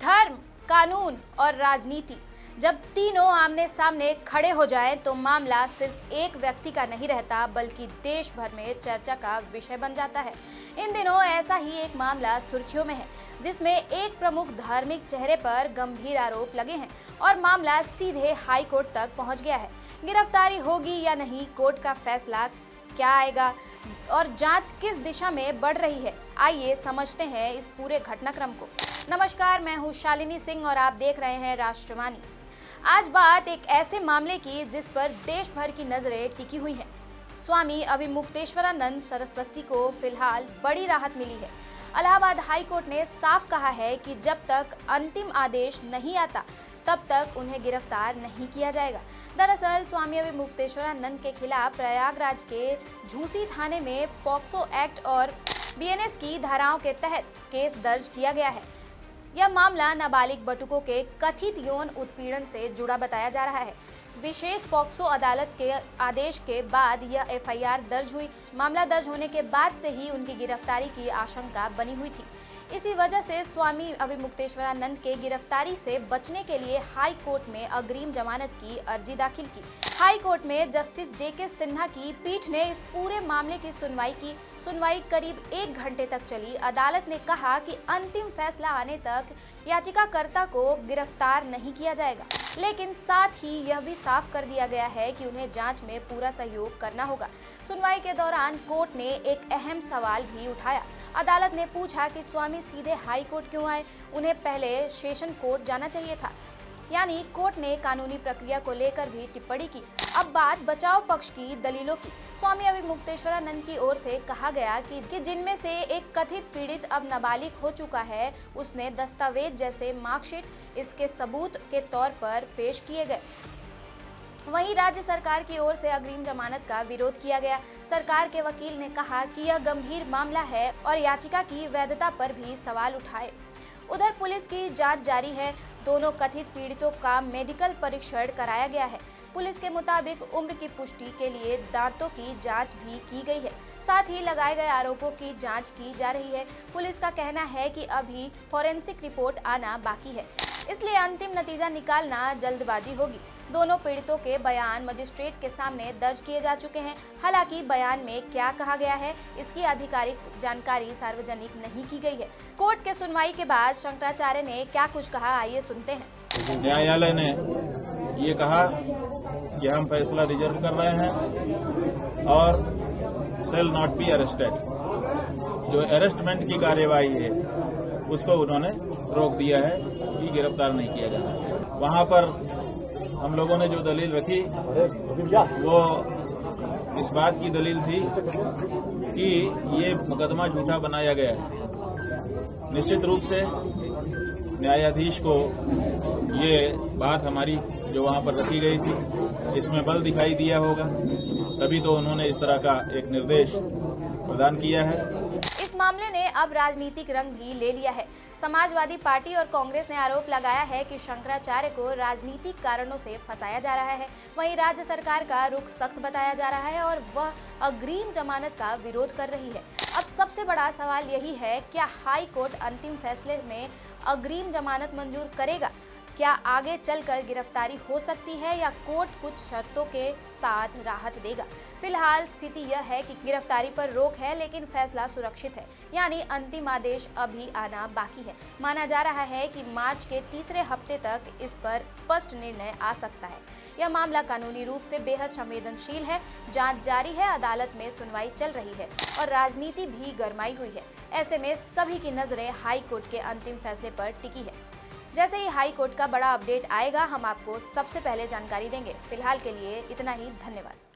धर्म, कानून और राजनीति जब तीनों आमने सामने खड़े हो जाएं तो मामला सिर्फ एक व्यक्ति का नहीं रहता बल्कि देश भर में चर्चा का विषय बन जाता है। इन दिनों ऐसा ही एक मामला सुर्खियों में है जिसमें एक प्रमुख धार्मिक चेहरे पर गंभीर आरोप लगे हैं और मामला सीधे हाई कोर्ट तक पहुंच गया है। गिरफ्तारी होगी या नहीं, कोर्ट का फैसला क्या आएगा और जांच किस दिशा में बढ़ रही है, आइए समझते हैं इस पूरे घटनाक्रम को। नमस्कार, मैं हूं शालिनी सिंह और आप देख रहे हैं राष्ट्रवाणी। आज बात एक ऐसे मामले की जिस पर देश भर की नजरें टिकी हुई हैं। स्वामी अभिमुक्तेश्वरानंद सरस्वती को फिलहाल बड़ी राहत मिली है। इलाहाबाद हाई कोर्ट ने साफ कहा है कि जब तक अंतिम आदेश नहीं आता तब तक उन्हें गिरफ्तार नहीं किया जाएगा। दरअसल स्वामी अभिमुक्तेश्वरानंद के खिलाफ प्रयागराज के झूसी थाने में पॉक्सो एक्ट और बीएनएस की धाराओं के तहत केस दर्ज किया गया है। यह मामला नाबालिग बटुकों के कथित यौन उत्पीड़न से जुड़ा बताया जा रहा है। विशेष पॉक्सो अदालत के आदेश के बाद यह एफआईआर दर्ज हुई। मामला दर्ज होने के बाद से ही उनकी गिरफ्तारी की आशंका बनी हुई थी। इसी वजह से स्वामी अभिमुक्तेश्वरानंद के गिरफ्तारी से बचने के लिए हाई कोर्ट में अग्रिम जमानत की अर्जी दाखिल की। हाई कोर्ट में जस्टिस जेके सिन्हा की पीठ ने इस पूरे मामले की सुनवाई की। सुनवाई करीब 1 घंटे तक चली। अदालत ने कहा कि अंतिम फैसला आने तक याचिकाकर्ता को गिरफ्तार नहीं किया जाएगा, लेकिन साथ ही यह भी साफ कर दिया गया है कि उन्हें जांच में पूरा सहयोग करना होगा। सुनवाई के दौरान कोर्ट ने एक अहम सवाल भी उठाया। अदालत ने पूछा कि स्वामी सीधे हाई कोर्ट क्यों आए, उन्हें पहले सेशन कोर्ट जाना चाहिए था। यानी कोर्ट ने कानूनी प्रक्रिया को लेकर भी टिप्पणी की। अब बात बचाव पक्ष की दलीलों की। स्वामी अभिमुक्तेश्वरानंद की ओर से कहा गया कि जिनमें से एक कथित पीड़ित अब नाबालिग हो चुका है, उसने दस्तावेज जैसे मार्कशीट इसके सबूत के तौर पर पेश किए गए। वहीं राज्य सरकार की ओर से अग्रिम जमानत का विरोध किया गया। सरकार के वकील ने कहा कि यह गंभीर मामला है और याचिका की वैधता पर भी सवाल उठाए। उधर पुलिस की जांच जारी है। दोनों कथित पीड़ितों का मेडिकल परीक्षण कराया गया है। पुलिस के मुताबिक उम्र की पुष्टि के लिए दांतों की जांच भी की गई है। साथ ही लगाए गए आरोपों की जांच की जा रही है। पुलिस का कहना है कि अभी फॉरेंसिक रिपोर्ट आना बाकी है, इसलिए अंतिम नतीजा निकालना जल्दबाजी होगी। दोनों पीड़ितों के बयान मजिस्ट्रेट के सामने दर्ज किए जा चुके हैं। हालांकि बयान में क्या कहा गया है, इसकी आधिकारिक जानकारी सार्वजनिक नहीं की गई है। कोर्ट के सुनवाई के बाद शंकराचार्य ने क्या कुछ कहा, आइए सुनते हैं। न्यायालय ने ये कहा कि हम फैसला रिजर्व कर रहे हैं और शेल नॉट बी अरेस्टेड। जो अरेस्टमेंट की कार्यवाही है उसको उन्होंने रोक दिया है कि गिरफ्तार नहीं किया जाना। वहां पर हम लोगों ने जो दलील रखी वो इस बात की दलील थी कि ये मुकदमा झूठा बनाया गया है। निश्चित रूप से न्यायाधीश को ये बात हमारी जो वहां पर रखी गई थी इसमें बल दिखाई दिया होगा, तभी तो उन्होंने इस तरह का एक निर्देश प्रदान किया है। इस मामले ने अब राजनीतिक रंग भी ले लिया है। समाजवादी पार्टी और कांग्रेस ने आरोप लगाया है कि शंकराचार्य को राजनीतिक कारणों से फंसाया जा रहा है। वहीं राज्य सरकार का रुख सख्त बताया जा रहा है और वह अग्रिम जमानत का विरोध कर रही है। अब सबसे बड़ा सवाल यही है, क्या हाई कोर्ट अंतिम फैसले में अग्रिम जमानत मंजूर करेगा? क्या आगे चलकर गिरफ्तारी हो सकती है या कोर्ट कुछ शर्तों के साथ राहत देगा? फिलहाल स्थिति यह है कि गिरफ्तारी पर रोक है, लेकिन फैसला सुरक्षित है, यानी अंतिम आदेश अभी आना बाकी है। माना जा रहा है कि मार्च के तीसरे हफ्ते तक इस पर स्पष्ट निर्णय आ सकता है। यह मामला कानूनी रूप से बेहद संवेदनशील है। जांच जारी है, अदालत में सुनवाई चल रही है और राजनीति भी गरमाई हुई है। ऐसे में सभी की नजरें हाई कोर्ट के अंतिम फैसले पर टिकी है। जैसे ही हाई कोर्ट का बड़ा अपडेट आएगा, हम आपको सबसे पहले जानकारी देंगे। फिलहाल के लिए इतना ही, धन्यवाद।